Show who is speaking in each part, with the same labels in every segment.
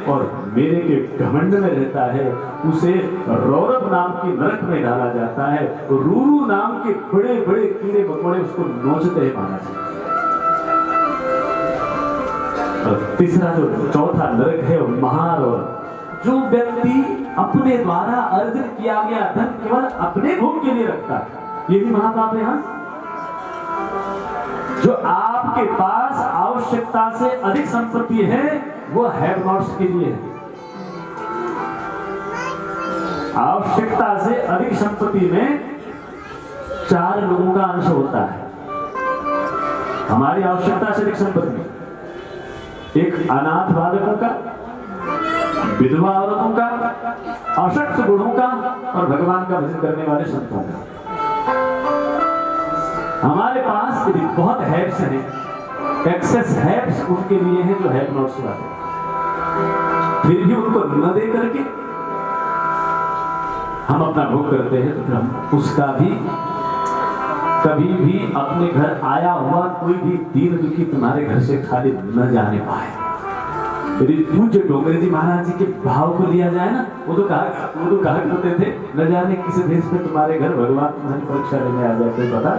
Speaker 1: और मेरे के घमंड में रहता है, उसे रौरव नाम की नरक में डाला जाता है। रूरू नाम के बड़े बड़े कीड़े मकोड़े उसको नोचते हैं महाराज। और तीसरा जो चौथा नरक है वो महारौरव। जो व्यक्ति अपने द्वारा अर्जित किया गया धन केवल अपने भोग के लिए रखता है, ये भी महापाप है। हाँ, जो आपके पास आवश्यकता से अधिक संपत्ति है वो हैव नॉट्स के लिए है। आवश्यकता से अधिक संपत्ति में 4 लोगों का अंश होता है। हमारी आवश्यकता से अधिक संपत्ति, एक अनाथ बालकों का, विधवा औरतों का, अशक्त बूढ़ों का और भगवान का भजन करने वाले संतों का। हमारे पास यदि बहुत हैब्स हैं, एक्सेस हैब्स उनके लिए हैं जो हैव नॉट्स वाले, फिर भी उनको न दे करके हम अपना भोग करते हैं, तो हम उसका भी कभी भी अपने घर आया हुआ कोई भी दीन दुखी तुम्हारे घर से खाली न जाने पाए। यदि पूज्य डोंगरे जी महाराज जी के भाव को लिया जाए ना, वो तो कहा करते थे, न जाने किस भेष में तुम्हारे घर भगवान तुम्हारी परीक्षा लेने आ जाए, कोई पता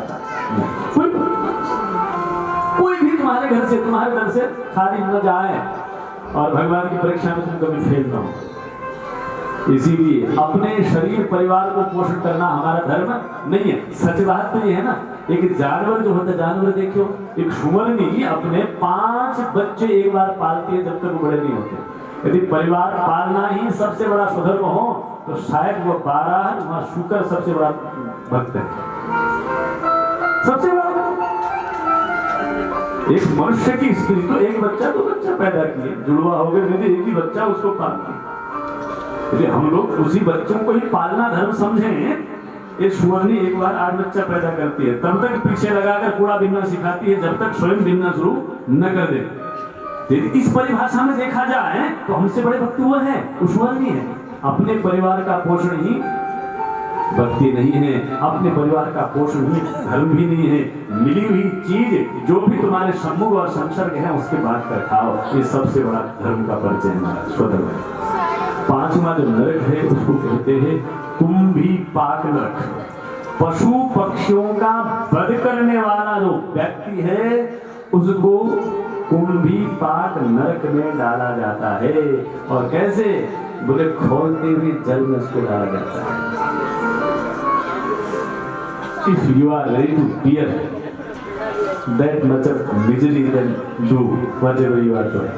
Speaker 1: कोई भी तुम्हारे घर से खाली न जाए और भगवान की परीक्षा में तुम कभी फेल न हो। इसीलिए अपने शरीर परिवार को पोषण करना हमारा धर्म नहीं है। सच बात तो ये है ना, एक जानवर जो होता है, जानवर देखो, एक सुमरनी अपने 5 बच्चे एक बार पालती है जब तक वो बड़े नहीं होते। यदि परिवार पालना ही सबसे बड़ा सुधर्म हो तो शायद वो 12 वहां शुक्र सबसे बड़ा भक्त है, सबसे बड़ा। एक मनुष्य की स्त्री तो एक बच्चा 2 बच्चा पैदा किए, जुड़वा हो गए, नहीं एक ही बच्चा उसको पालती। यदि हम लोग उसी बच्चों को ही पालना धर्म समझें, एक सुवर्णी एक बार 8 बच्चा पैदा करती है, तब तक पीछे लगाकर कूड़ा बिनना सिखाती है जब तक स्वयं बिनना शुरू न कर दे। यदि इस परिभाषा में देखा जाए तो हमसे बड़े भक्त वो है, सुवर्णी है। अपने परिवार का पोषण ही भक्ति नहीं है, अपने परिवार का पोषण ही धर्म भी नहीं है। मिली हुई चीज जो भी तुम्हारे सम्मुख और संसर्ग है उसके बाद कर खाओ, ये सबसे बड़ा धर्म का परिचय है, स्वधर्म है। 5वां जो नरक है उसको कहते हैं कुंभी पाक नरक। पशु पक्षियों का वध करने वाला जो व्यक्ति है उसको कुंभी पाक नरक में डाला जाता है। और कैसे? बोले खोलते हुए जल में उसको डाला जाता है। If you are ready to bear that much of misery, then do whatever you are doing.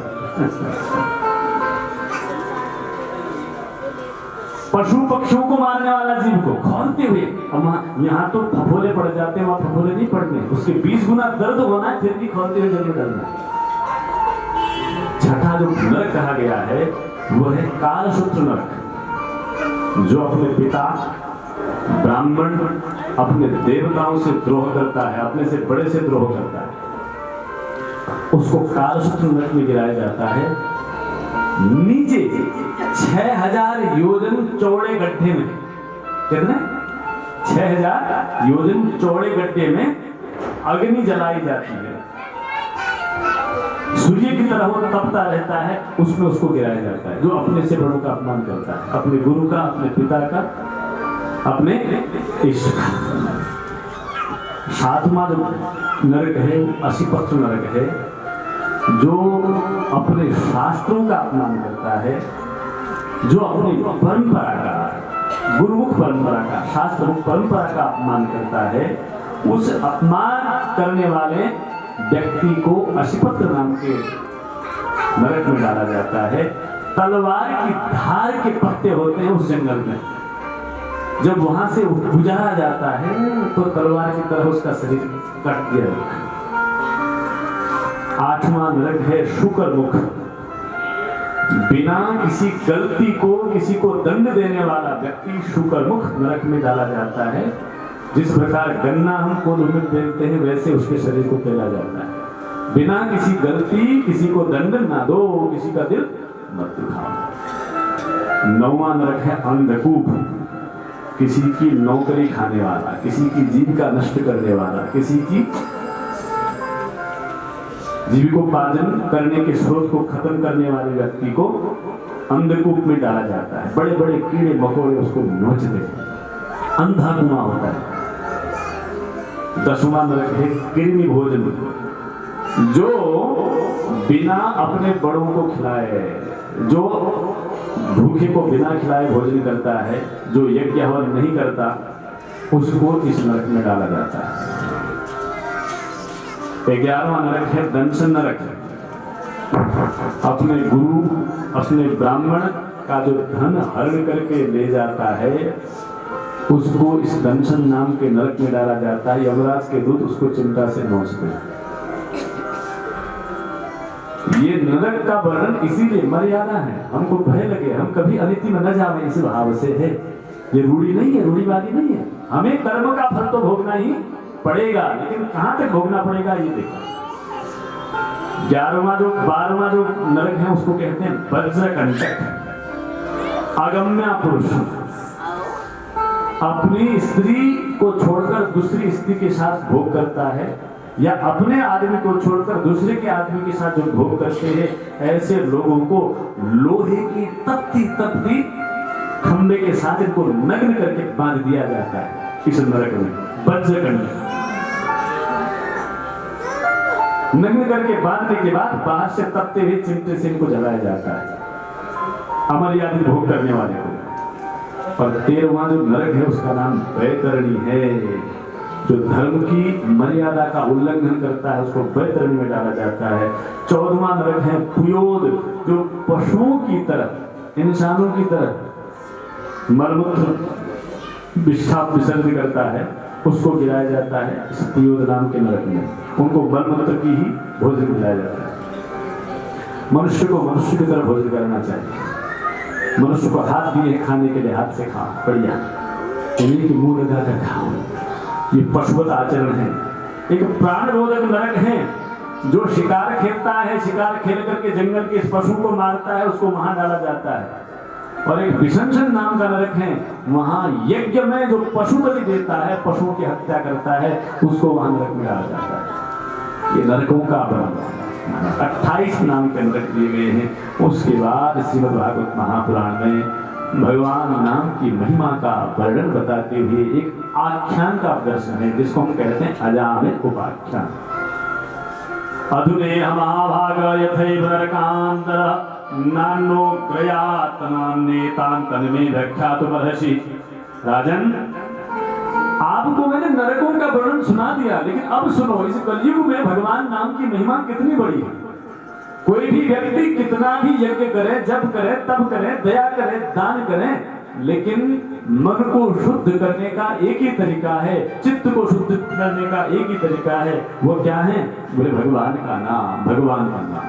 Speaker 1: पशु पक्षियों को मारने वाला जीव को खोलते हुए, यहाँ तो फफोले पड़ जाते हैं, वहां फफोले नहीं पड़ने, उसके 20 गुना दर्द होना है, फिर भी खोलते हुए जल में डालना। 6ठा जो नरक कहा गया है वो है कालसूत्र नरक। जो अपने पिता ब्राह्मण अपने देवताओं से द्रोह करता है, अपने से बड़े से द्रोह करता है, उसको कालसूत्र नरक में गिराया जाता है। नीचे 6000 योजन चौड़े गड्ढे में, कितने? 6000 योजन चौड़े गड्ढे में अग्नि जलाई जाती है, सूर्य की तरह वो तपता रहता है, उसमें उसको गिराया जाता है। जो अपने से बड़ों का अपमान करता है, अपने गुरु का, अपने पिता का, अपने इष्ट का। 7वां जो नरक है असिपत्र नरक है। जो अपने शास्त्रों का अपमान करता है, जो अपनी परंपरा का, गुरुमुख परंपरा का, शास्त्रमुख परंपरा का अपमान करता है, उस अपमान करने वाले व्यक्ति को असिपत्र नाम के नरक में डाला जाता है। तलवार की धार के पत्ते होते हैं उस जंगल में, जब वहां से गुजारा जाता है तो तलवार की तरह उसका शरीर कट दिया जाता है। 8वां नरक है शुकर मुख। बिना किसी गलती को किसी को दंड देने वाला व्यक्ति शुकर मुख नरक में डाला जाता है। जिस प्रकार गन्ना हम कोल में फेंकते हैं वैसे उसके शरीर को फेंका जाता है। बिना किसी गलती किसी को दंड ना दो, किसी का दिल मत दुखाओ। 9वां नरक है अंधकूप। किसी की नौकरी खाने वाला, किसी की जीविका नष्ट करने वाला, किसी की जीविकोपार्जन करने के स्रोत को खत्म करने वाले व्यक्ति को अंधकूप में डाला जाता है। बड़े बड़े कीड़े मकोड़े उसको नोचते हैं, अंधा कुआं होता है। 10वां नरक है कृमि भोजन, जो बिना अपने बड़ों को खिलाए, जो भूखे को बिना खिलाए भोजन करता है, जो यज्ञ हवन नहीं करता, उसको इस नरक में डाला जाता है। 11वां नरक है दंशन नरक। अपने गुरु, अपने ब्राह्मण का जो धन हरण करके ले जाता है, उसको इस दंशन नाम के नरक में डाला जाता है। यमराज के दूत उसको चिमटा से नोचते हैं। ये नरक का वर्णन इसीलिए मर्यादा है, हमको भय लगे, हम कभी अनिति में न जावे, इस भाव से है। ये रूढ़ी नहीं है, रूढ़ीवादी नहीं है। हमें कर्म का फल तो भोगना ही पड़ेगा, लेकिन कहां तक भोगना पड़ेगा ये देखो। 12वां जो नरक है उसको कहते हैं वज्रकंटक। अगम्य पुरुष अपनी स्त्री को छोड़कर दूसरी स्त्री के साथ भोग करता है, या अपने आदमी को छोड़कर दूसरे के आदमी के साथ जो भोग करते हैं, ऐसे लोगों को लोहे की तपती तपती खंबे के साथ इनको नग्न करके बांध दिया जाता है इस नरक में। वज्रकंटक नग्न करके बांधने के बाद बाहर से तपते हुए चिमटे से इनको जलाया जाता है, अमर्यादित भोग करने वाले को। और 13वां जो नरक है उसका नाम वैतरणी है। जो धर्म की मर्यादा का उल्लंघन करता है उसको वैतरणी में डाला जाता है। 14वां नरक है पुयोद, जो पशुओं की तरह, इंसानों की तरह मलमूत्र विष्ठा विसर्जन करता है, उसको गिराया जाता है इस पुयोद नाम के नरक में। उनको मलमूत्र की ही भोजन खिलाया जाता है। मनुष्य को मनुष्य की तरह भोजन करना चाहिए। मनुष्य को हाथ दिए खाने के लिए हाथ से खाओ, बढ़िया, इन्हीं की मुंह लगा कर खाओ। ये पशुवत आचरण है। एक प्राण रोधक नरक है, जो शिकार खेलता है, शिकार खेल करके जंगल के इस पशु को मारता है, उसको वहां डाला जाता है। और एक विशंसन नाम का नरक है, वहां यज्ञ में जो पशु बलि देता है, पशुओं की हत्या करता है, उसको वहां नरक में डाला जाता है। ये नरकों का वर्णन 28 नाम के नरक दिए गए हैं। उसके बाद श्रीमद् भागवत महापुराण में भगवान नाम की महिमा का वर्णन बताते हुए एक आख्यान का दर्शन है, जिसको हम कहते हैं अजामिल उपाख्यान। अधुने महाभाग यथैव नरकांतर नानो ग्रयातनान्येतान में व्याख्यातुमर्हसि। राजन, आपको मैंने नरकों का वर्णन सुना दिया, लेकिन अब सुनो, इस कलयुग में भगवान नाम की महिमा कितनी बड़ी है। कोई भी व्यक्ति कितना भी यज्ञ करे, जप करे, तप करे, दया करे, दान करे, लेकिन मन को शुद्ध करने का एक ही तरीका है, चित्त को शुद्ध करने का एक ही तरीका है। वो क्या है? बोले भगवान का नाम, भगवान का नाम।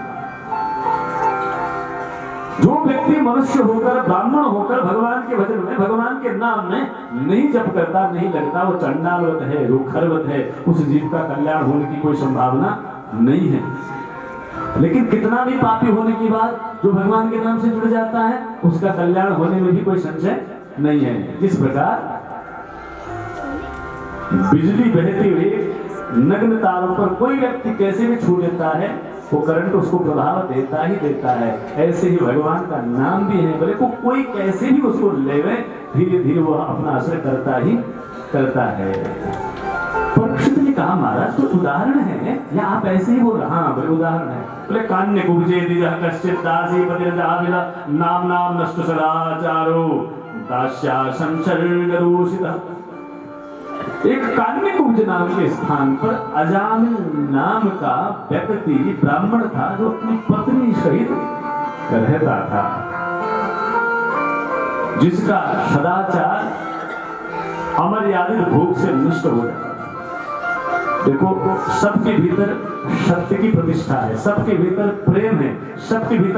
Speaker 1: जो व्यक्ति मनुष्य होकर, ब्राह्मण होकर भगवान के भजन में, भगवान के नाम में नहीं जप करता, नहीं लगता, वो चंडालवत है, रुखरवत है। उस जीव का कल्याण होने की कोई संभावना नहीं है। लेकिन कितना भी पापी होने के बाद जो भगवान के नाम से जुड़ जाता है, उसका कल्याण होने में भी कोई संशय नहीं है। जिस प्रकार बिजली बहती हुई नग्न तारों पर कोई व्यक्ति कैसे भी छू लेता है, वो करंट उसको प्रभाव देता ही देता है, ऐसे ही भगवान का नाम भी है। बोले को कोई कैसे भी उसको लेवे, धीरे धीरे वह अपना असर करता ही करता है। परीक्षित ने कहा, महाराज कोई उदाहरण है या आप ऐसे ही बोल रहे? हाँ बोले उदाहरण है। बोले कान्य कुब्जे दिजः कश्चित् दासी पतिर्जाविला नाम नाम नष्ट सदाचारो दास्या संसर्गरूषितः। एक कान्य कुब्ज नाम के स्थान पर अजामिल नाम का व्यक्ति ब्राह्मण था, जो अपनी पत्नी सहित रहता था, जिसका सदाचार अमर्यादित भोग से नष्ट हो जाता। देखो, सबके भीतर सत्य की प्रतिष्ठा है, सबके भीतर प्रेम है, सबके भीतर